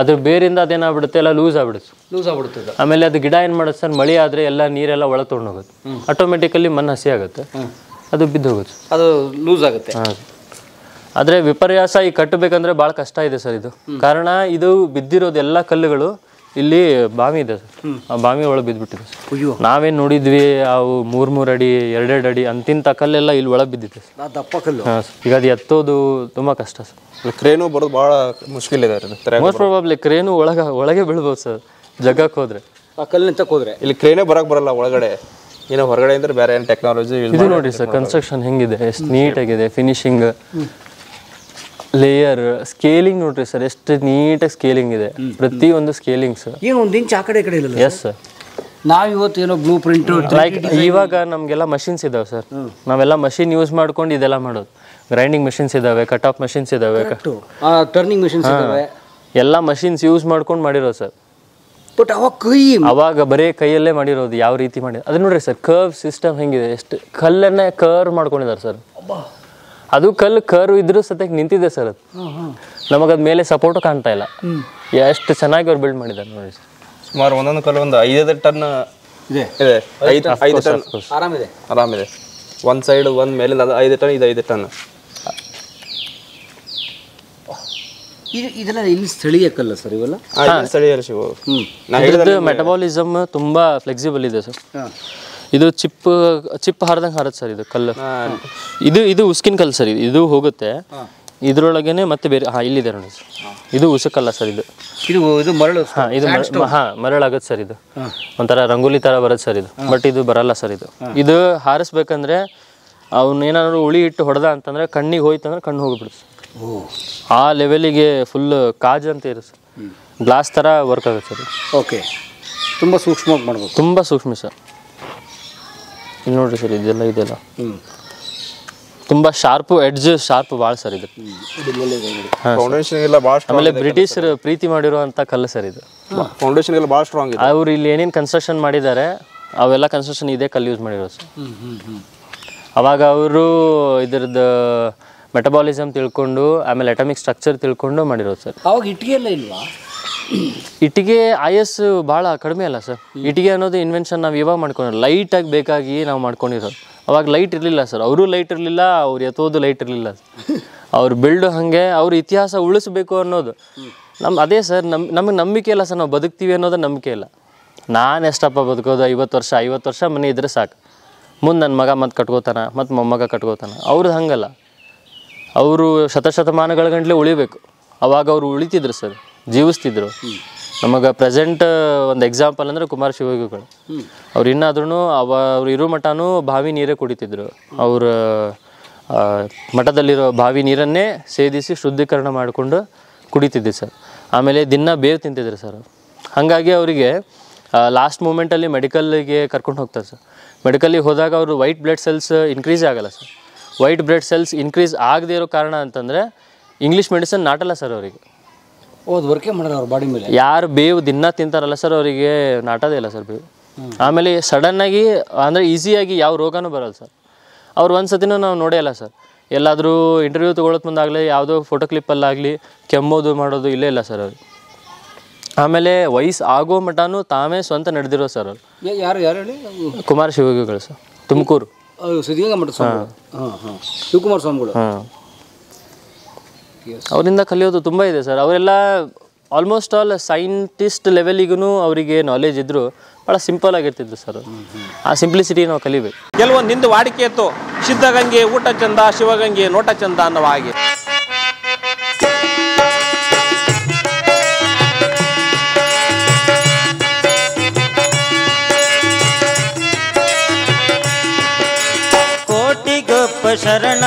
ಅದ್ರ ಬೇರಿಂದ ಅದೇನಾಗ್ಬಿಡುತ್ತೆ, ಎಲ್ಲ ಲೂಸ್ ಆಗ್ಬಿಡುತ್ತೆ. ಆಮೇಲೆ ಅದು ಗಿಡ ಏನು ಮಾಡುತ್ತೆ ಸರ್, ಮಳೆ ಆದರೆ ಎಲ್ಲ ನೀರೆಲ್ಲ ಒಳ ತೊಗೊಂಡೋಗುತ್ತೆ, ಆಟೋಮೆಟಿಕಲಿ ಮಣ್ಣು ಹಸಿ ಆಗುತ್ತೆ, ಅದು ಬಿದ್ದು ಹೋಗುತ್ತೆ, ಅದು ಲೂಸ್ ಆಗುತ್ತೆ. ಆದರೆ ವಿಪರ್ಯಾಸ ಈ ಕಟ್ಟಬೇಕಂದ್ರೆ ಭಾಳ ಕಷ್ಟ ಇದೆ ಸರ್. ಇದು ಕಾರಣ ಇದು ಬಿದ್ದಿರೋದು ಎಲ್ಲ ಕಲ್ಲುಗಳು ಇಲ್ಲಿ ಬಾವಿ ಇದೆ ಸರ್. ಆ ಬಾವಿ ಒಳಗೆ ಬಿದ್ದುಬಿಟ್ಟಿದೆ ಸರ್. ನಾವೇನು ನೋಡಿದ್ವಿ ಅವು 3 ಅಡಿ 2 ಅಡಿ ಅಂತಿಂತ ಕಲ್ಲೆಲ್ಲ ಇಲ್ಲಿ ಒಳಗೆ ಬಿದ್ದಿದೆ ಸರ್, ದಪ್ಪ ಕಲ್ಲು. ಈಗ ಅದು ಎತ್ತೋದು ತುಂಬ ಕಷ್ಟ ಸರ್. ಕ್ರೇನು ಬರೋದು ಭಾಳ ಮುಷ್ಕಿಲ್ ಇದೆ. ಮೋಸ್ಟ್ ಪ್ರಾಬಬ್ಲಿ ಕ್ರೇನು ಒಳಗೆ ಬೀಳ್ಬೋದು ಸರ್, ಜಗಕ್ಕೆ ಹೋದ್ರೆ. ಆ ಕಲ್ಲಿನ ತಕ್ಕ ಹೋದ್ರೆ ಇಲ್ಲಿ ಕ್ರೇನೇ ಬರಕ್ಕೆ ಬರಲ್ಲ ಒಳಗಡೆ, ಏನೋ ಹೊರಗಡೆ ಅಂದ್ರೆ ಬೇರೆ ಏನು ಟೆಕ್ನಾಲಜಿ. ಇದು ನೋಡಿ ಸರ್, ಕನ್ಸ್ಟ್ರಕ್ಷನ್ ಹೆಂಗಿದೆ, ಎಷ್ಟು ನೀಟಾಗಿದೆ, ಫಿನಿಶಿಂಗ್, ಲೇಯರ್, ಸ್ಕೇಲಿಂಗ್ ನೋಡ್ರಿ ಸರ್, ಎಷ್ಟು ನೀಟಾಗಿ ಸ್ಕೇಲಿಂಗ್ ಇದೆ. ಪ್ರತಿಯೊಂದು ಸ್ಕೇಲಿಂಗ್ ಸರ್. ಏನು ಒಂದು ಇಂಚ್ ಆ ಕಡೆ ಈ ಕಡೆ ಇಲ್ಲ. Yes sir. ನಾವಿವತ್ತು ಏನೋ ಬ್ಲೂ ಪ್ರಿಂಟ್ ಲೈಕ್ ಇವಾಗ ನಮಗೆಲ್ಲ ಮಷಿನ್ಸ್ ಇದಾವೆ ಸರ್. ನಾವೆಲ್ಲ ಮಷಿನ್ ಯೂಸ್ ಮಾಡ್ಕೊಂಡು ಇದೆಲ್ಲ ಮಾಡೋದು. ಗ್ರೈಂಡಿಂಗ್ ಮಷಿನ್ಸ್ ಇದಾವೆ, ಕಟ್ ಆಫ್ ಮಷಿನ್ಸ್ ಇದಾವೆ, ಟರ್ನಿಂಗ್ ಮಷಿನ್ಸ್ ಇದಾವೆ, ಎಲ್ಲ ಮಷಿನ್ಸ್ ಯೂಸ್ ಮಾಡ್ಕೊಂಡು ಮಾಡಿರೋದು ಸರ್. ಬಟ್ ಅವಾಗ ಬರೀ ಕೈಯಲ್ಲೇ ಮಾಡಿರೋದು. ಯಾವ ರೀತಿ ಮಾಡಿ ಅದು ನೋಡ್ರಿ ಸರ್, ಕರ್ವ್ ಸಿಸ್ಟಮ್ ಹೆಂಗಿದೆ, ಎಷ್ಟು ಕಲ್ಲನ್ನೇ ಕರ್ವ್ ಮಾಡ್ಕೊಂಡಿದ್ದಾರೆ ಸರ್. ಅದು ಕಲ್ಲು ಕರ್ವ್ ಇದ್ರೂ ಸತ್ಯಕ್ಕೆ ನಿಂತಿದೆ ಸರ್. ಅದು ನಮಗದ ಮೇಲೆ ಸಪೋರ್ಟು ಕಾಣ್ತಾ ಇಲ್ಲ. ಎಷ್ಟು ಚೆನ್ನಾಗಿ ಅವ್ರು ಬಿಲ್ಡ್ ಮಾಡಿದ್ದಾರೆ ನೋಡಿ ಸರ್. ಸುಮಾರು ಒಂದೊಂದು ಕಲ್ಲು ಒಂದು 5 ಟನ್ ಇದೆ. 5 ಟನ್ ಆರಾಮಿದೆ. ಒಂದು ಸೈಡ್ ಒಂದು ಮೇಲಿಂದ ಅದು 5 ಟನ್, ಇದು 5 ಟನ್. ಇದೆಲ್ಲ ಇಲ್ಲಿ ಸ್ಥಳೀಯ ಕಲ್ಲ ಸರ್ ಇವೆಲ್ಲ? ಸ್ಥಳೀಯ ಶಿವು. ಮೆಟಬಾಲಿಸಮ್ ತುಂಬಾ ಫ್ಲೆಕ್ಸಿಬಲ್ ಇದೆ ಸರ್. ಇದು ಚಿಪ್ ಹಾರದಂಗೆ ಹಾರತ್ತೆ ಸರ್ ಇದು ಕಲ್ಲು. ಇದು ಉಸ್ಕಿನ ಕಲ್ಲು ಸರ್. ಇದು ಹೋಗುತ್ತೆ, ಇದ್ರೊಳಗೇನೆ ಮತ್ತೆ ಬೇರೆ ಇಲ್ಲಿದೆ ನೋಡಿ ಸರ್. ಇದು ಉಸುಕಲ್ಲ ಸರ್, ಇದು ಮರಳು. ಇದು ಮರಳಾಗತ್ತೆ ಸರ್. ಇದು ಒಂಥರ ರಂಗೋಲಿ ಥರ ಬರುತ್ತೆ ಸರ್ ಇದು. ಬಟ್ ಇದು ಬರಲ್ಲ ಸರ್. ಇದು ಹಾರಿಸ್ಬೇಕಂದ್ರೆ ಅವ್ನು ಏನಾದ್ರು ಉಳಿ ಇಟ್ಟು ಹೊಡೆದ ಅಂತಂದ್ರೆ ಕಣ್ಣಿಗೆ ಹೋಯ್ತಂದ್ರೆ ಕಣ್ಣು ಹೋಗ್ಬಿಡುತ್ತೆ ಆ ಲೆವೆಲಿಗೆ. ಫುಲ್ ಕಾಜ್ ಅಂತ ಇರುತ್ತೆ ಸರ್, ಗ್ಲಾಸ್ ಥರ ವರ್ಕ್ ಆಗುತ್ತೆ ಸರ್. ಓಕೆ, ತುಂಬ ಸೂಕ್ಷ್ಮವಾಗಿ ಮಾಡ್ಬೇಕು. ತುಂಬ ಸೂಕ್ಷ್ಮ ಸರ್. ಇಲ್ಲಿ ನೋಡ್ರಿ ಸರ್, ಇದೆಲ್ಲ ತುಂಬ ಶಾರ್ಪು, ಎಡ್ಜ್ ಶಾರ್ಪ್ ಭಾಳ ಸರ್ ಇದು. ಆಮೇಲೆ ಬ್ರಿಟಿಷರು ಪ್ರೀತಿ ಮಾಡಿರುವಂಥ ಕಲ್ಲು ಸರ್ ಇದು. ಫೌಂಡೇಶನ್ ಎಲ್ಲ ಭಾಳ ಸ್ಟ್ರಾಂಗ್ ಇದೆ. ಅವ್ರು ಇಲ್ಲಿ ಏನೇನು ಕನ್ಸ್ಟ್ರಕ್ಷನ್ ಮಾಡಿದ್ದಾರೆ ಅವೆಲ್ಲ ಕನ್ಸ್ಟ್ರಕ್ಷನ್ ಇದೇ ಕಲ್ಲು ಯೂಸ್ ಮಾಡಿರೋ ಸರ್. ಅವಾಗ ಅವರು ಇದ್ರದ್ದು ಮೆಟಬಾಲಿಸಮ್ ತಿಳ್ಕೊಂಡು ಆಮೇಲೆ ಅಟಮಿಕ್ ಸ್ಟ್ರಕ್ಚರ್ ತಿಳ್ಕೊಂಡು ಮಾಡಿರೋದು ಸರ್. ಅವಾಗ ಇಟ್ಟಿಗೆ ಎಲ್ಲ ಇಲ್ವಾ? ಇಟ್ಟಿಗೆ ಆಯಸ್ಸು ಭಾಳ ಕಡಿಮೆ ಅಲ್ಲ ಸರ್. ಇಟ್ಟಿಗೆ ಅನ್ನೋದು ಇನ್ವೆನ್ಷನ್ ನಾವು ಇವಾಗ ಮಾಡ್ಕೊಂಡಿರೋ, ಲೈಟಾಗಿ ಬೇಕಾಗಿ ನಾವು ಮಾಡ್ಕೊಂಡಿರೋದು. ಅವಾಗ ಲೈಟ್ ಇರಲಿಲ್ಲ ಸರ್, ಅವರು ಲೈಟ್ ಇರಲಿಲ್ಲ, ಅವ್ರು ಎತ್ತೋದು ಲೈಟ್ ಇರಲಿಲ್ಲ. ಅವ್ರು ಬಿಲ್ಡು ಹಾಗೆ, ಅವ್ರ ಇತಿಹಾಸ ಉಳಿಸ್ಬೇಕು ಅನ್ನೋದು ಅದೇ ಸರ್. ನಮಗೆ ನಂಬಿಕೆ ಇಲ್ಲ ಸರ್, ನಾವು ಬದುಕ್ತೀವಿ ಅನ್ನೋದು ನಂಬಿಕೆ ಇಲ್ಲ. ನಾನು ಎಷ್ಟಪ್ಪ ಬದುಕೋದು, 50 ವರ್ಷ ಮನೆ ಇದ್ರೆ ಸಾಕು, ಮುಂದೆ ನನ್ನ ಮಗ ಮತ್ತೆ ಕಟ್ಕೋತಾನ, ಮತ್ತು ಮೊಮ್ಮಗ ಕಟ್ಕೋತಾನ. ಅವ್ರದ್ದು ಹಂಗಲ್ಲ, ಅವರು ಶತಶತಮಾನಗಳ ಗಂಟಲೆ ಉಳಿಬೇಕು. ಅವಾಗ ಅವರು ಉಳಿತಿದ್ರು ಸರ್, ಜೀವಿಸ್ತಿದ್ರು. ನಮಗೆ ಪ್ರೆಸೆಂಟ್ ಒಂದು ಎಕ್ಸಾಂಪಲ್ ಅಂದರೆ ಕುಮಾರ ಶಿವಯೋಗಿಗಳು. ಅವ್ರು ಇನ್ನಾದ್ರೂ ಅವ್ರು ಇರೋ ಮಠನೂ ಬಾವಿ ನೀರೇ ಕುಡಿತಿದ್ರು. ಅವ್ರ ಮಠದಲ್ಲಿರೋ ಬಾವಿ ನೀರನ್ನೇ ಸೇದಿಸಿ ಶುದ್ಧೀಕರಣ ಮಾಡಿಕೊಂಡು ಕುಡಿತಿದ್ದೆ ಸರ್. ಆಮೇಲೆ ದಿನ ಬೇವು ತಿಂತಿದ್ರು ಸರ್. ಹಾಗಾಗಿ ಅವರಿಗೆ ಲಾಸ್ಟ್ ಮೂಮೆಂಟಲ್ಲಿ ಮೆಡಿಕಲ್ಗೆ ಕರ್ಕೊಂಡು ಹೋಗ್ತಾರೆ ಸರ್. ಮೆಡಿಕಲ್ಲಿಗೆ ಹೋದಾಗ ಅವರು ವೈಟ್ ಬ್ಲಡ್ ಸೆಲ್ಸ್ ಇನ್ಕ್ರೀಸ್ ಆಗಲ್ಲ sir. White blood cells increase ಆಗದೇ ಇರೋ ಕಾರಣ ಅಂತಂದರೆ ಇಂಗ್ಲೀಷ್ ಮೆಡಿಸಿನ್ ನಾಟಲ್ಲ ಸರ್ ಅವರಿಗೆ. ವರ್ಕೇ ಮಾಡೋದು ಅವ್ರ ಬಾಡಿ ಮೇಲೆ. ಯಾರು ಬೇವು ದಿನ ತಿಂತಾರಲ್ಲ ಸರ್ ಅವರಿಗೆ ನಾಟೋದೇ ಇಲ್ಲ ಸರ್ ಬೇವು. ಆಮೇಲೆ ಸಡನ್ನಾಗಿ ಅಂದರೆ ಈಸಿಯಾಗಿ ಯಾವ ರೋಗನೂ ಬರಲ್ಲ ಸರ್. ಅವ್ರು ಒಂದು ಸತಿನೂ ನಾವು ನೋಡೇ ಇಲ್ಲ ಸರ್. ಎಲ್ಲಾದರೂ ಇಂಟರ್ವ್ಯೂ ತೊಗೊಳೋದು ಮುಂದಾಗಲಿ ಯಾವುದೋ ಫೋಟೋ ಕ್ಲಿಪ್ಪಲ್ಲಾಗಲಿ ಕೆಮ್ಮೋದು ಮಾಡೋದು ಇಲ್ಲೇ ಇಲ್ಲ ಸರ್ ಅವ್ರು. ಆಮೇಲೆ ವಯಸ್ಸು ಆಗೋ ಮಟನೂ ತಾವೇ ಸ್ವಂತ ನಡೆದಿರೋ ಸರ್ ಅವರು. ಯಾರು ಹೇಳಿ? ಕುಮಾರ ಶಿವಯೋಗಿಗಳು ಸರ್, ತುಮಕೂರು ಸಿದ್ಧಗಂಗಾ ಮಠ ಶಿವಕುಮಾರ ಸ್ವಾಮಿಗಳು. ಅವರಿಂದ ಕಲಿಯೋದು ತುಂಬ ಇದೆ ಸರ್. ಅವರೆಲ್ಲ ಆಲ್ಮೋಸ್ಟ್ ಆಲ್ ಸೈಂಟಿಸ್ಟ್ ಲೆವೆಲಿಗೂ ಅವರಿಗೆ ನಾಲೆಜ್ ಇದ್ದರೂ ಭಾಳ ಸಿಂಪಲ್ ಆಗಿರ್ತಿದ್ರು ಸರ್. ಆ ಸಿಂಪ್ಲಿಸಿಟಿ ನಾವು ಕಲಿಬೇಕು. ಕೆಲವೊಂದಿಂದು ವಾಡಿಕೆ ಇತ್ತು, ಸಿದ್ಧಗಂಗೆ ಊಟ ಚಂದ, ಶಿವಗಂಗೆ ನೋಟ ಚಂದ ಅನ್ನೋ ಹಾಗೆ. ಕೋಟಿಗೊಪ್ಪ ಶರಣ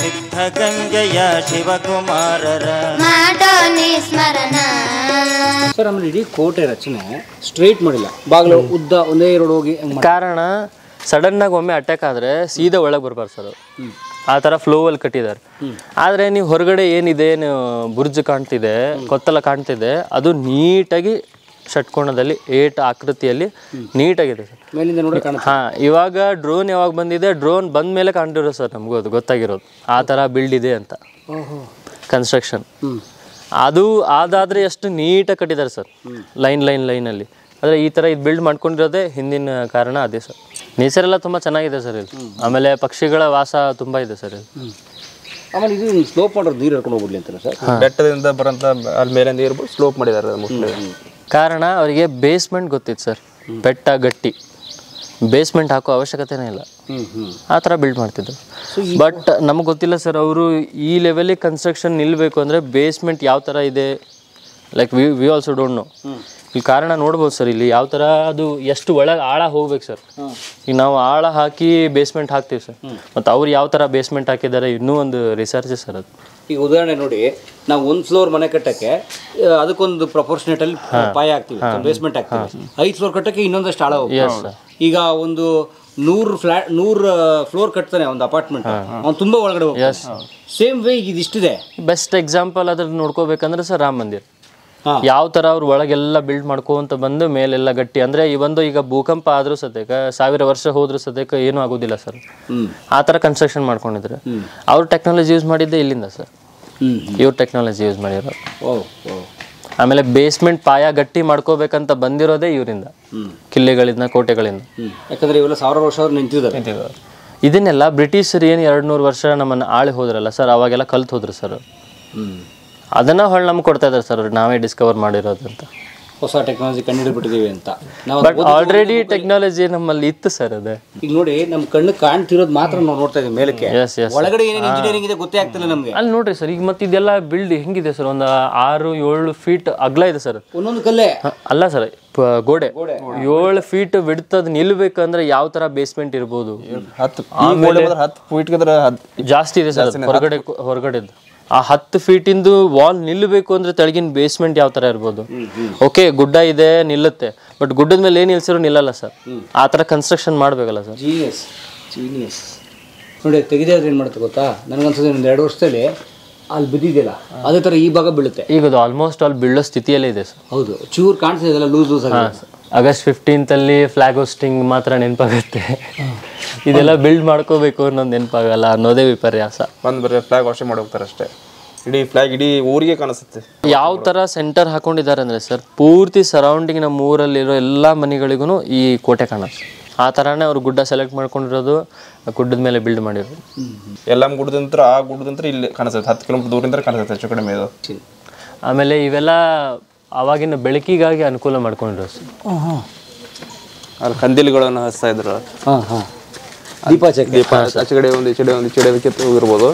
ಸಿದ್ಧಗಂಗೆಯ ಶಿವಕುಮಾರರ ಸ್ಮರಣ. ಸರ್, ಆಮೇಲೆ ಇಡೀ ಕೋಟೆ ರಚನೆ ಸ್ಟ್ರೈಟ್ ಮಾಡಿಲ್ಲ, ಬಾಗಿಲು ಉದ್ದ ಒಂದೇ ರೋಡ್ ಹೋಗಿ. ಕಾರಣ ಸಡನ್ನಾಗಿ ಒಮ್ಮೆ ಅಟ್ಯಾಕ್ ಆದರೆ ಸೀದಾ ಒಳಗೆ ಬರ್ಬಾರ್ದು ಸರ್. ಆ ಥರ ಫ್ಲೋವಲ್ಲಿ ಕಟ್ಟಿದ್ದಾರೆ. ಆದರೆ ನೀವು ಹೊರಗಡೆ ಏನಿದೆ, ಬುರ್ಜ್ ಕಾಣ್ತಿದೆ, ಕೊತ್ತಲ ಕಾಣ್ತಿದೆ, ಅದು ನೀಟಾಗಿ ಷಟ್ಕೋಣದಲ್ಲಿ ಆಕೃತಿಯಲ್ಲಿ ನೀಟಾಗಿದೆ ಸರ್. ಹಾಂ, ಇವಾಗ ಡ್ರೋನ್ ಯಾವಾಗ ಬಂದಿದೆ, ಡ್ರೋನ್ ಬಂದ ಮೇಲೆ ಕಾಣ್ತಿರೋ ಸರ್ ನಮಗೂ ಅದು ಗೊತ್ತಾಗಿರೋದು. ಆ ಥರ ಬಿಲ್ಡ್ ಇದೆ ಅಂತ ಕನ್ಸ್ಟ್ರಕ್ಷನ್. ಅದು ಅದಾದರೆ ಎಷ್ಟು ನೀಟಾಗಿ ಕಟ್ಟಿದ್ದಾರೆ ಸರ್, ಲೈನಲ್ಲಿ. ಆದರೆ ಈ ಥರ ಇದು ಬಿಲ್ಡ್ ಮಾಡ್ಕೊಂಡಿರೋದೇ ಹಿಂದಿನ ಕಾರಣ ಅದೇ ಸರ್. ನೇಚರ್ ಎಲ್ಲ ತುಂಬ ಚೆನ್ನಾಗಿದೆ ಸರ್ ಇಲ್ಲಿ. ಆಮೇಲೆ ಪಕ್ಷಿಗಳ ವಾಸ ತುಂಬ ಇದೆ ಸರ್ ಇಲ್ಲಿ. ಆಮೇಲೆ ಇದು ಸ್ಲೋಪ್ ಮಾಡೋದು ನೀರು ಹರ್ಕೊಂಡು ಹೋಗ್ಬಿಡ್ಲಿ ಅಂತಾರೆ ಸರ್. ಬೆಟ್ಟದಿಂದ ಬರೋಂಥ ಅಲ್ಲಿ ಮೇಲೆ ನೀರು ಸ್ಲೋಪ್ ಮಾಡಿದ್ದಾರೆ. ಕಾರಣ ಅವರಿಗೆ ಬೇಸ್ಮೆಂಟ್ ಗೊತ್ತಿತ್ತು ಸರ್. ಬೆಟ್ಟ ಗಟ್ಟಿ, ಬೇಸ್ಮೆಂಟ್ ಹಾಕೋ ಅವಶ್ಯಕತೆನೇ ಇಲ್ಲ, ಆ ಥರ ಬಿಲ್ಡ್ ಮಾಡ್ತಿದ್ರು. ಬಟ್ ನಮಗೆ ಗೊತ್ತಿಲ್ಲ ಸರ್, ಅವರು ಈ ಲೆವೆಲಿಗೆ ಕನ್ಸ್ಟ್ರಕ್ಷನ್ ನಿಲ್ಲಬೇಕು ಅಂದರೆ ಬೇಸ್ಮೆಂಟ್ ಯಾವ ಥರ ಇದೆ, like we also don't know. ಇಲ್ಲಿ ಕಾರಣ ನೋಡ್ಬೋದು ಸರ್, ಇಲ್ಲಿ ಯಾವ ಥರ ಅದು ಎಷ್ಟು ಒಳಗೆ ಆಳ ಹೋಗ್ಬೇಕು ಸರ್. ಈಗ ನಾವು ಆಳ ಹಾಕಿ ಬೇಸ್ಮೆಂಟ್ ಹಾಕ್ತೀವಿ ಸರ್, ಮತ್ತು ಅವ್ರು ಯಾವ ಥರ ಬೇಸ್ಮೆಂಟ್ ಹಾಕಿದ್ದಾರೆ ಇನ್ನೂ ಒಂದು ರಿಸರ್ಚ್ ಸರ್ ಅದು. ಈಗ ಉದಾಹರಣೆ ನೋಡಿ, ನಾವು 1 ಫ್ಲೋರ್ ಮನೆ ಕಟ್ಟಕ್ಕೆ ಅದಕ್ಕೊಂದು ಪ್ರಪೋರ್ಷನೇಟಲ್ಲಿ ಪಾಯ ಹಾಕ್ತೀವಿ, ಬೇಸ್ಮೆಂಟ್ ಹಾಕ್ತೀವಿ. 5 ಫ್ಲೋರ್ ಕಟ್ಟಕ್ಕೆ ಇನ್ನೊಂದಷ್ಟು ಆಳ ಹೋಗ್ತೀವಿ. ಈಗ ಒಂದು 100 ಫ್ಲೋರ್ ಕಟ್ತಾನೆ ಒಂದು ಅಪಾರ್ಟ್ಮೆಂಟ್, ಅವ್ನು ತುಂಬ ಒಳಗಡೆ ಹೋಗ್ತಾನೆ. ಸೇಮ್ ವೇ ಈಗ ಇದಿಷ್ಟಿದೆ. ಬೆಸ್ಟ್ ಎಕ್ಸಾಂಪಲ್ ಅದ್ರಲ್ಲಿ ನೋಡ್ಕೋಬೇಕಂದ್ರೆ ಸರ್ ರಾಮ ಮಂದಿರ ಯಾವ ಥರ ಅವ್ರು ಒಳಗೆಲ್ಲ ಬಿಲ್ಡ್ ಮಾಡ್ಕೊಂತ ಬಂದು ಮೇಲೆಲ್ಲ ಗಟ್ಟಿ. ಅಂದರೆ ಈಗ ಭೂಕಂಪ ಆದರೂ ಸದ್ಯಕ್ಕೆ 1000 ವರ್ಷ ಹೋದ್ರೂ ಸದ್ಯಕ್ಕೆ ಏನೂ ಆಗೋದಿಲ್ಲ ಸರ್. ಆ ಥರ ಕನ್ಸ್ಟ್ರಕ್ಷನ್ ಮಾಡ್ಕೊಂಡಿದ್ರೆ ಅವ್ರು ಟೆಕ್ನಾಲಜಿ ಯೂಸ್ ಮಾಡಿದ್ದೆ ಇಲ್ಲಿಂದ ಸರ್. ಇವ್ರು ಟೆಕ್ನಾಲಜಿ ಯೂಸ್ ಮಾಡಿರೋದು. ಆಮೇಲೆ ಬೇಸ್ಮೆಂಟ್ ಪಾಯ ಗಟ್ಟಿ ಮಾಡ್ಕೋಬೇಕಂತ ಬಂದಿರೋದೇ ಇವರಿಂದ, ಕಿಲ್ಲೆಗಳಿಂದ, ಕೋಟೆಗಳಿಂದ. ಯಾಕಂದ್ರೆ ಇವೆಲ್ಲ 1000 ವರ್ಷ ನಿಂತಿದ್ದಾರೆ. ಇದನ್ನೆಲ್ಲ ಬ್ರಿಟಿಷರು ಏನು 200 ವರ್ಷ ನಮ್ಮನ್ನು ಆಳಿ ಹೋದ್ರಲ್ಲ ಸರ್, ಅವಾಗೆಲ್ಲ ಕಲ್ತು ಹೋದ್ರು ಸರ್. ಅದನ್ನ ಹೊಳ್ಳಿ ನಮ್ಗೆ ಕೊಡ್ತಾ ಇದ್ದಾರೆ ಸರ್, ನಾವೇ ಡಿಸ್ಕವರ್ ಮಾಡಿರೋದು ಅಂತ. ಹೊಸ ಟೆಕ್ನಾಲಜಿ ಕಂಡುಹಿಡಿದ್ಬಿಟ್ಟಿದ್ದೀವಿ ಅಂತ ನಾವು ಬಟ್ ಆಲ್ರೆಡಿ ಟೆಕ್ನಾಲಜಿ ನಮ್ಮಲ್ಲಿ ಇತ್ತು ಸರ್ ಅದೇ. ಈಗ ನೋಡಿ ನಮ್ಮ ಕಣ್ಣು ಕಾಣ್ತಿರೋದು ಮಾತ್ರ ನಾವು ನೋಡ್ತಾ ಇದ್ದೀವಿ ಮೇಲಕ್ಕೆ, ಎಸ್ ಎಸ್ ಒಳಗಡೆ ಏನೇನು ಇಂಜಿನಿಯರಿಂಗ್ ಇದೆ ಗೊತ್ತೇ ಆಗ್ತಿಲ್ಲ ನಮಗೆ. ಅಲ್ಲಿ ನೋಡ್ರಿ ಸರ್, ಈಗ ಮತ್ತೆ ಇದೆಲ್ಲ ಬಿಲ್ಡ್ ಹೆಂಗಿದೆ ಸರ್, ಒಂದು 6-7 ಫೀಟ್ ಅಗಲ ಇದೆ ಸರ್. ಒಂದೊಂದು ಕಲ್ಲೇ ಅಲ್ಲ ಸರ್, ಗೋಡೆ 7 ಫೀಟ್ ಬಿಡ್ತದ್ ನಿಲ್ಬೇಕಂದ್ರೆ ಯಾವ ತರ ಬೇಸ್ಮೆಂಟ್ ಇರ್ಬೋದು? 10 ಫೀಟ್ ಜಾಸ್ತಿ ಇದೆ ಸರ್ ಹೊರಗಡೆ. ಆ 10 ಫೀಟಿಂದು ವಾಲ್ ನಿಲ್ಲಬೇಕು ಅಂದ್ರೆ ತೆಳಗಿನ ಬೇಸ್ಮೆಂಟ್ ಯಾವ ತರ ಇರ್ಬೋದು? ಓಕೆ, ಗುಡ್ಡ ಇದೆ ನಿಲ್ಲುತ್ತೆ, ಬಟ್ ಗುಡ್ಡದ ಮೇಲೆ ಏನ್ ನಿಲ್ಸಿರೋ ನಿಲ್ಲಲ್ಲ ಸರ್. ಆ ತರ ಕನ್ಸ್ಟ್ರಕ್ಷನ್ ಮಾಡ್ಬೇಕಲ್ಲ ಸರ್. ಜೀನಿಯಸ್ ನೋಡಿ, ತೆಗೆದಾದ್ರೆ ಏನು ಮಾಡುತ್ತೆ ಗೊತ್ತಾ, ನನಗನ್ಸೋದು ಒಂದು 2 ವರ್ಷದಲ್ಲಿ ಅಲ್ಲಿ ಬಿದ್ದಿದೆಯಲ್ಲ ಅದೇ ಥರ ಈ ಭಾಗ ಬೀಳುತ್ತೆ. ಈಗ ಅದು ಆಲ್ಮೋಸ್ಟ್ ಅಲ್ಲಿ ಬೀಳೋ ಸ್ಥಿತಿಯಲ್ಲೇ ಇದೆ ಸರ್. ಹೌದು, ಚೂರು ಕಾಣಿಸ್ತಿದೆಲ್ಲ ಲೂಸ್ ಆಗಿ. ಆಗಸ್ಟ್ 15th ಅಲ್ಲಿ ಫ್ಲಾಗ್ ಹೋಸ್ಟಿಂಗ್ ಮಾತ್ರ ನೆನಪಾಗುತ್ತೆ. ಇದೆಲ್ಲ ಬಿಲ್ಡ್ ಮಾಡ್ಕೋಬೇಕು ಅನ್ನೋದು ನೆನಪಾಗಲ್ಲ ಅನ್ನೋದೇ ವಿಪರ್ಯಾಸ. ಬರೀ ಫ್ಲಾಗ್ ವಾಷಿಂಗ್ ಮಾಡಿ ಹೋಗ್ತಾರೆ ಅಷ್ಟೇ. ಇಡೀ ಊರಿಗೆ ಕಾಣಿಸುತ್ತೆ. ಯಾವ ತರ ಸೆಂಟರ್ ಹಾಕೊಂಡಿದ್ದಾರೆ ಅಂದ್ರೆ ಸರ್, ಪೂರ್ತಿ ಸರೌಂಡಿಂಗ್ ನಮ್ಮ ಊರಲ್ಲಿರೋ ಎಲ್ಲಾ ಮನೆಗಳಿಗೂ ಈ ಕೋಟೆ ಕಾಣುತ್ತೆ. ಆ ತರಾನೇ ಅವ್ರು ಗುಡ್ಡ ಸೆಲೆಕ್ಟ್ ಮಾಡ್ಕೊಂಡಿರೋದು, ಗುಡ್ಡದ ಮೇಲೆ ಬಿಲ್ಡ್ ಮಾಡಿರೋದು. ಎಲ್ಲ ಗುಡ್ಡದಂತ್ರ ಆ ಗುಡ್ಡದಂತ್ರ ಇಲ್ಲಿ ಕಾಣಿಸುತ್ತೆ, 10 ಕಿಲೋಮೀಟರ್ ದೂರದಿಂದ ಕಾಣಿಸುತ್ತೆ ಹೆಚ್ಚು ಕಡಿಮೆ ಇದು. ಆಮೇಲೆ ಇವೆಲ್ಲ ಅವಾಗಿನ ಬೆಳಕಿಗಾಗಿ ಅನುಕೂಲ ಮಾಡ್ಕೊಂಡಿರೋ ಸರ್. ಅಲ್ಲಿ ಕಂದಿಲ್ಗಳನ್ನು ಹಚ್ತಾ ಇದ್ರು. ದೀಪ ಆಚೆಗಡೆ ಒಂದು ಈಚೆಡೆ ಅದಕ್ಕೆ ಹೋಗಿರ್ಬೋದು.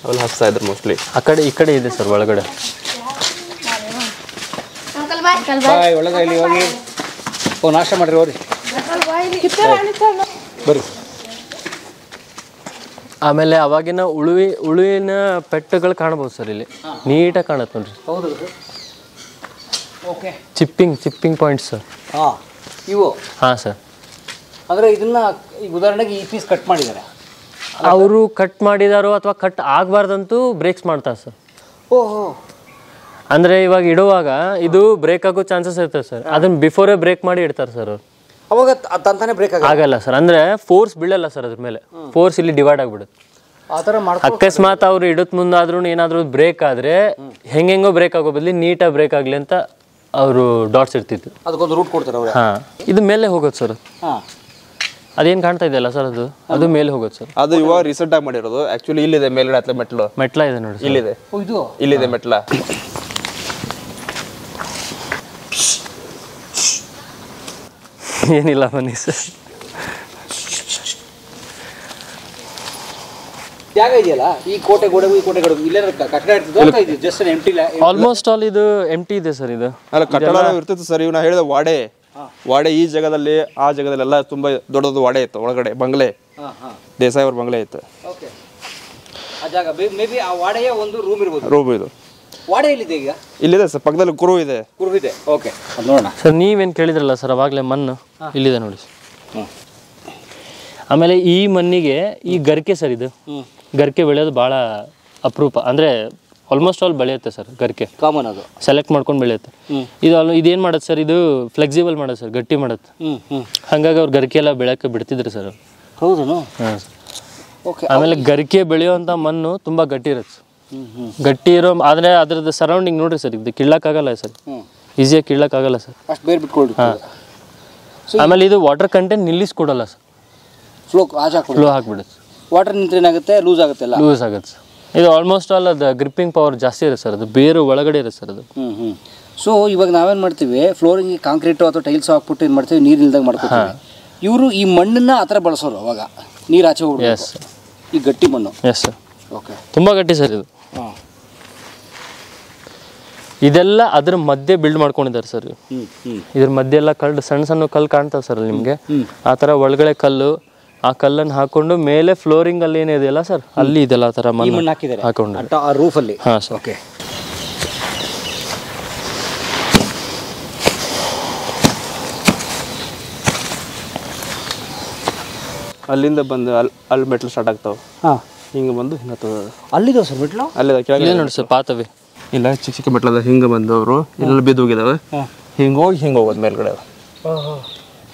ಅಲ್ಲಿ ಹಚ್ತಾ ಇದ್ರು ಮೋಸ್ಟ್ಲಿ. ಆ ಕಡೆ ಈ ಕಡೆ ಇದೆ ಸರ್ ಒಳಗಡೆ. ಒಳಗೆ ಇಲ್ಲಿ ಹೋಗಿ ನಾಷ್ಟ ಮಾಡ್ರಿ, ಹೋಗ್ರಿ ಬರ್ರಿ. ಆಮೇಲೆ ಅವಾಗಿನ ಉಳುವಿನ ಪೆಟ್ಟುಗಳು ಕಾಣ್ಬೋದು ಸರ್, ಇಲ್ಲಿ ನೀಟಾಗಿ ಕಾಣುತ್ತೆ ನೋಡ್ರಿ. ಹೌದು, ಓಕೆ. Chipping points sir. ಇವು ಸರ್. ಅಂದರೆ ಇದನ್ನ ಈಗ ಉದಾಹರಣೆಗೆ ಈ ಪೀಸ್ ಕಟ್ ಮಾಡಿದ್ದಾರೆ, ಅವರು ಕಟ್ ಮಾಡಿದಾರೋ ಅಥವಾ ಕಟ್ ಆಗಬಾರ್ದಂತೂ ಬ್ರೇಕ್ಸ್ ಮಾಡ್ತಾರೆ ಸರ್. ಓಹೋ, ಅಂದರೆ ಇವಾಗ ಇಡುವಾಗ ಇದು ಬ್ರೇಕ್ ಆಗೋ ಚಾನ್ಸಸ್ ಇರ್ತದೆ ಸರ್. ಅದನ್ನ ಬಿಫೋರೇ ಬ್ರೇಕ್ ಮಾಡಿ ಇಡ್ತಾರೆ ಸರ್ ಅವರು. ಅವಾಗ ತಂತಾನೆ ಬ್ರೇಕ್ ಆಗಲ್ಲ ಸರ್, ಅಂದರೆ ಫೋರ್ಸ್ ಬೀಳಲ್ಲ ಸರ್ ಅದ್ರ ಮೇಲೆ. ಫೋರ್ಸ್ ಇಲ್ಲಿ ಡಿವೈಡ್ ಆಗಿಬಿಡುತ್ತೆ. ಆ ಥರ ಅಕಸ್ಮಾತ್ ಅವ್ರು ಇಡತ್ ಮುಂದಾದ್ರೂ ಏನಾದರೂ ಬ್ರೇಕ್ ಆದರೆ ಹೆಂಗೆಂಗೋ ಬ್ರೇಕ್ ಆಗೋ ಬದಲಿ ನೀಟಾಗಿ ಬ್ರೇಕ್ ಆಗಲಿ ಅಂತ ಅವರು ಡಾಟ್ಸ್ ಇರ್ತಿತ್ತು. ಅದಕ್ಕೊಂದು ರೂಟ್ ಕೊಡ್ತಾರೆ ಅವರು. ಇದು ಮೇಲೆ ಹೋಗೋದು ಸರ್. ಅದೇನು ಕಾಣ್ತಾ ಇದೆಯಲ್ಲ ಸರ್, ಅದು ಮೇಲೆ ಹೋಗೋದು ಸರ್. ಅದು ಇವಾಗ ರೀಸೆಂಟ್ ಆಗಿ ಮಾಡಿರೋದು. ಆಕ್ಚುಲಿ ಇಲ್ಲಿದೆ ಮೇಲ್ಗಡೆ ಹತ್ತಲೆ ಮೆಟ್ಲ ಇದೆ ನೋಡಿ. ಇಲ್ಲಿದೆ ಮೆಟ್ಲ. ಏನಿಲ್ಲ ಬನ್ನಿ ಸರ್. ಜಾಗ ಇದೆಯಲ್ಲ ಈ ಕೋಟೆ ಗೋಡೆಗೂ ಈ ಕೋಟೆ ಗೋಡೆಗೂ ಇಲ್ಲೇ ಕಟ್ಟಡ ಇರ್ತದೆ, ಜಸ್ಟ್ ಎಂಟಿ. ಆಲ್ಮೋಸ್ಟ್ ಆಲ್ ಇದು ಎಂಟಿ ಇದೆ ಸರ್. ಇದು ಅಲ್ಲ, ಕಟ್ಟಡ ಇರ್ತಿತ್ತು ಸರ್. ಇವ್ ನಾ ಹೇಳಿದ ವಾಡೆ ಈ ಜಾಗದಲ್ಲಿ ಆ ಜಾಗದಲ್ಲೆಲ್ಲ ತುಂಬಾ ದೊಡ್ಡದು ವಾಡೆ ಇತ್ತು. ಒಳಗಡೆ ಬಂಗ್ಲೆ, ದೇಸಾಯಿ ಅವ್ರ ಬಂಗ್ಲೆ ಇತ್ತು. ಓಕೆ, ಆ ಜಾಗ ಮೇ ಬಿ ಆ ವಾಡೆಯ ಒಂದು ರೂಮ್ ಇರ್ಬೋದು. ರೂಮ್ ಇದು. ವಾಡೆ ಎಲ್ಲಿದೆ ಈಗ? ಇಲ್ಲಿದೆ ಸರ್, ಪಕ್ಕದಲ್ಲಿ ಕುರು ಇದೆ. ಓಕೆ, ನೋಡೋಣ ಸರ್. ನೀವೇನು ಕೇಳಿದ್ರಲ್ಲ ಸರ್ ಅವಾಗಲೇ, ಮಣ್ಣು ಇಲ್ಲಿದೆ ನೋಡಿ. ಆಮೇಲೆ ಈ ಮಣ್ಣಿಗೆ ಈ ಗರಿಕೆ ಸರ್, ಇದು ಗರಿಕೆ ಬೆಳೆಯೋದು ಭಾಳ ಅಪರೂಪ. ಅಂದರೆ ಆಲ್ಮೋಸ್ಟ್ ಆಲ್ ಬೆಳೆಯುತ್ತೆ ಸರ್ ಗರಿಕೆ. ಕಾಮನ್, ಅದು ಸೆಲೆಕ್ಟ್ ಮಾಡ್ಕೊಂಡು ಬೆಳೆಯುತ್ತೆ. ಇದೇನು ಮಾಡುತ್ತೆ ಸರ್, ಇದು ಫ್ಲೆಕ್ಸಿಬಲ್ ಮಾಡುತ್ತೆ ಸರ್, ಗಟ್ಟಿ ಮಾಡುತ್ತೆ. ಹಾಗಾಗಿ ಅವ್ರು ಗರಿಕೆ ಎಲ್ಲ ಬೆಳೆಯೋಕ್ಕೆ ಬಿಡ್ತಿದ್ರು ಸರ್. ಹೌದಾ? ಹಾಂ. ಓಕೆ. ಆಮೇಲೆ ಗರಿಕೆ ಬೆಳೆಯುವಂಥ ಮಣ್ಣು ತುಂಬ ಗಟ್ಟಿ ಇರುತ್ತೆ. ಗಟ್ಟಿ ಇರೋ, ಆದರೆ ಅದ್ರದ್ದು ಸರೌಂಡಿಂಗ್ ನೋಡ್ರಿ ಸರ್, ಇದು ಕೀಳಕ್ಕಾಗಲ್ಲ ಸರ್, ಈಸಿಯಾಗಿ ಕೀಳಕ್ಕಾಗಲ್ಲ ಸರ್. ಅಷ್ಟು ಬೇರೆ ಬಿಟ್ಕೊಳ್ಳಿ. ಹಾಂ. ಆಮೇಲೆ ಇದು ವಾಟರ್ ಕಂಟೆಂಟ್ ನಿಲ್ಲಿಸ್ಕೊಡಲ್ಲ ಸರ್, ಫ್ಲೋ ಹಾಕ್ಬಿಡುತ್ತೆ. ವಾಟರ್ ನಿಂತ್ರೆ ಏನಾಗುತ್ತೆ, ಲೂಸ್ ಆಗುತ್ತೆ ಸರ್. ಇದು ಆಲ್ಮೋಸ್ಟ್ ಆಲ್ ಅದು ಗ್ರಿಪ್ಪಿಂಗ್ ಪವರ್ ಜಾಸ್ತಿ ಇರುತ್ತೆ ಸರ್, ಅದು ಬೇರೆ ಒಳಗಡೆ ಇರುತ್ತೆ ಸರ್ ಅದು. ಸೊ ಇವಾಗ ನಾವೇನು ಮಾಡ್ತೀವಿ, ಫ್ಲೋರಿಂಗ್ ಕಾಂಕ್ರೀಟು ಅಥವಾ ಟೈಲ್ಸ್ ಹಾಕ್ಬಿಟ್ಟು ಏನು ಮಾಡ್ತೀವಿ, ನೀರು ಇಲ್ದಾಗ ಮಾಡ್ಕೊತೀವಿ. ಇವರು ಈ ಮಣ್ಣನ್ನು ಆ ಥರ ಬಳಸೋರು, ಅವಾಗ ನೀರು ಆಚೆ ಹೋಗ್ಬೇಕು. ಈ ಗಟ್ಟಿ ಮಣ್ಣು. Yes sir. ಓಕೆ, ತುಂಬ ಗಟ್ಟಿ ಸರ್ ಇದು. ಇದೆಲ್ಲ ಅದ್ರ ಮಧ್ಯೆ ಬಿಲ್ಡ್ ಮಾಡ್ಕೊಂಡಿದ್ದಾರೆ ಸರ್. ಇದ್ರ ಮಧ್ಯೆ ಎಲ್ಲ ಕಲ್ಲು, ಸಣ್ಣ ಕಲ್ಲು ಕಾಣ್ತಾವೆ ಸರ್ ನಿಮಗೆ. ಆ ಥರ ಒಳಗಡೆ ಕಲ್ಲು, ಆ ಕಲ್ಲನ್ನು ಹಾಕೊಂಡು ಮೇಲೆ ಫ್ಲೋರಿಂಗ್ ಅಲ್ಲಿ ಏನಿದೆಯಲ್ಲ ಸರ್, ಅಲ್ಲಿ ಇದೆಲ್ಲ ಆ ಥರ ಮಣ್ಣು ಹಾಕೊಂಡು ರೂಫಲ್ಲಿ. ಹಾಂ ಸರ್. ಓಕೆ. ಅಲ್ಲಿಂದ ಬಂದು ಅಲ್ಲಿ ಮೆಟ್ಲು ಸ್ಟಾರ್ಟ್ ಆಗ್ತಾವೆ. ಹಿಂಗೆ ಬಂದು ಹಿಂಗೆ ಅಲ್ಲಿದೆ ಸರ್ ಮೆಟ್ಲು. ಅಲ್ಲಿದೆ ಕೆಳಗೆ ನೋಡಿ ಸರ್, ಪಾತವೆ ಇಲ್ಲ, ಚಿಕ್ಕ ಮೆಟ್ಲದ ಹಿಂಗೆ ಬಂದು ಅವರು ಇಲ್ಲಿ ಬಿದ್ದು ಹೋಗಿದಾವೆ. ಹಿಂಗೆ ಹೋಗೋದು ಮೇಲ್ಗಡೆ.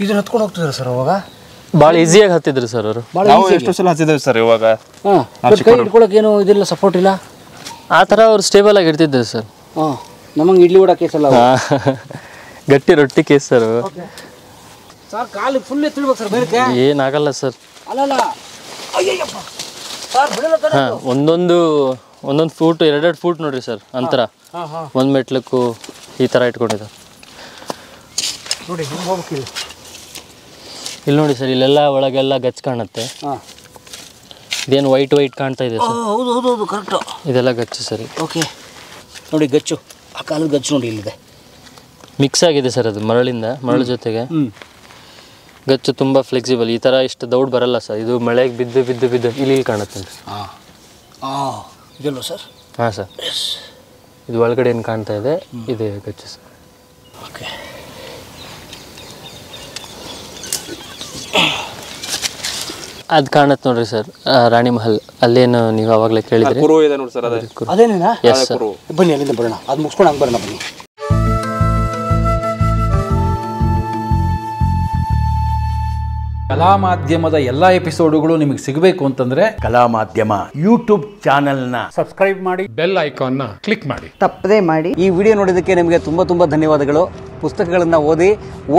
ಇದನ್ನ ಹತ್ಕೊಂಡು ಹೋಗ್ತಿದ್ರು ಸರ್ ಅವಾಗ. ಭಾಳ ಈಸಿಯಾಗಿ ಹತ್ತಿದ್ರು ಸರ್ ಅವರು. ನಾವು ಎಷ್ಟು ಸಲ ಹತ್ತಿದ್ದೇವೆ ಸರ್. ಇವಾಗ ಕೈ ಹಿಡ್ಕೊಳಕ್ಕೆ ಏನು ಇದಿಲ್ಲ, ಸಪೋರ್ಟ್ ಇಲ್ಲ. ಆ ಥರ ಅವ್ರು ಸ್ಟೇಬಲ್ ಆಗಿ ಇರ್ತಿದ್ರು ಸರ್. ನಮಗೆ ಇಡ್ಲಿ ಕೂಡ ಕೇಸಲ್ಲ, ಗಟ್ಟಿ ರೊಟ್ಟಿ ಕೇಸ್ ಸರ್. ಸರ್ ಕಾಲು ಫುಲ್ ಎತ್ತಿಡ್ಬೇಕು ಸರ್ ಬೇರೆ. ಏನಾಗಲ್ಲ ಸರ್. ಅಲ್ಲಲ್ಲ, ಅಯ್ಯಯ್ಯಪ್ಪ ಸರ್ ಬಿಡಲ್ಲ. ಹಾಂ, ಒಂದೊಂದು ಫೂಟ್ 2-2 ಫೂಟ್ ನೋಡ್ರಿ ಸರ್ ಅಂತರ. ಒಂದು ಮೆಟ್ಲಕ್ಕೂ ಈ ಥರ ಇಟ್ಕೊಂಡಿದ್ದಾರೆ. ನೋಡಿ ಹಿಂಗೆ ಹೋಗ್ಬೇಕಿಲ್ಲ. ಇಲ್ಲಿ ನೋಡಿ ಸರ್, ಇಲ್ಲೆಲ್ಲ ಒಳಗೆಲ್ಲ ಗಚ್ಚ ಕಾಣುತ್ತೆ. ಹಾಂ, ಇದೇನು ವೈಟ್ ಕಾಣ್ತಾ ಇದೆ ಸರ್? ಹೌದು ಹೌದು ಹೌದು, ಕರೆಕ್ಟು. ಇದೆಲ್ಲ ಗಚ್ಚು ಸರಿ. ಓಕೆ, ನೋಡಿ ಗಚ್ಚು, ಆ ಕಾಲದ ಗಚ್ಚು ನೋಡಿ ಇಲ್ಲಿದೆ. ಮಿಕ್ಸ್ ಆಗಿದೆ ಸರ್, ಅದು ಮರಳು ಜೊತೆಗೆ. ಗಚ್ಚು ತುಂಬ ಫ್ಲೆಕ್ಸಿಬಲ್. ಈ ಥರ ಇಷ್ಟು ದೌಡ್ ಬರಲ್ಲ ಸರ್, ಇದು ಮಳೆಗೆ ಬಿದ್ದು ಇಲ್ಲಿ ಕಾಣುತ್ತೆ. ಹಾಂ, ಇದೆಲ್ಲ ಸರ್? ಹಾಂ ಸರ್, ಇದು ಒಳಗಡೆ ಏನು ಕಾಣ್ತಾ ಇದೆ ಇದೆ ಗಚ್ಚು ಸರ್. ಓಕೆ, ಅದು ಕಾಣುತ್ತೆ ನೋಡ್ರಿ ಸರ್, ರಾಣಿ ಮಹಲ್. ಅಲ್ಲೇನು ನೀವು ಅವಾಗಲೇ ಕೇಳಿದ್ರಿ? ಕುರು ಇದೆ ನೋಡಿ ಸರ್, ಅದೇ ಅದೇನೇನಾ? Yes sir. ಬನ್ನಿ ಅಲ್ಲಿಂದ ಬರೋಣ, ಅದು ಮುಗಿಸ್ಕೊಂಡು ಹಂಗೆ ಬರೋಣ ಬನ್ನಿ. ಕಲಾ ಮಾಧ್ಯಮದ ಎಲ್ಲಾ ಎಪಿಸೋಡುಗಳು ನಿಮಗೆ ಸಿಗಬೇಕು ಅಂತಂದ್ರೆ ಕಲಾ ಮಾಧ್ಯಮ ಯೂಟ್ಯೂಬ್ ಚಾನೆಲ್ನ ಸಬ್ಸ್ಕ್ರೈಬ್ ಮಾಡಿ, ಬೆಲ್ ಐಕಾನ್ನ ಕ್ಲಿಕ್ ಮಾಡಿ, ತಪ್ಪದೇ ಮಾಡಿ. ಈ ವಿಡಿಯೋ ನೋಡಿದ್ದಕ್ಕೆ ನಿಮಗೆ ತುಂಬ ಧನ್ಯವಾದಗಳು. ಪುಸ್ತಕಗಳನ್ನು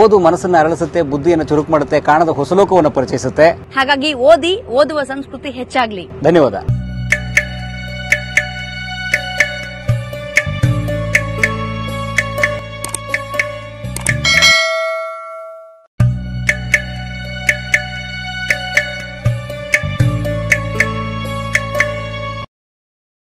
ಓದು ಮನಸ್ಸನ್ನು ಅರಳಿಸುತ್ತೆ, ಬುದ್ಧಿಯನ್ನು ಚುರುಕು ಮಾಡುತ್ತೆ, ಕಾಣದ ಹೊಸ ಲೋಕವನ್ನು ಪರಿಚಯಿಸುತ್ತೆ. ಹಾಗಾಗಿ ಓದುವ ಸಂಸ್ಕೃತಿ ಹೆಚ್ಚಾಗ್ಲಿ. ಧನ್ಯವಾದ.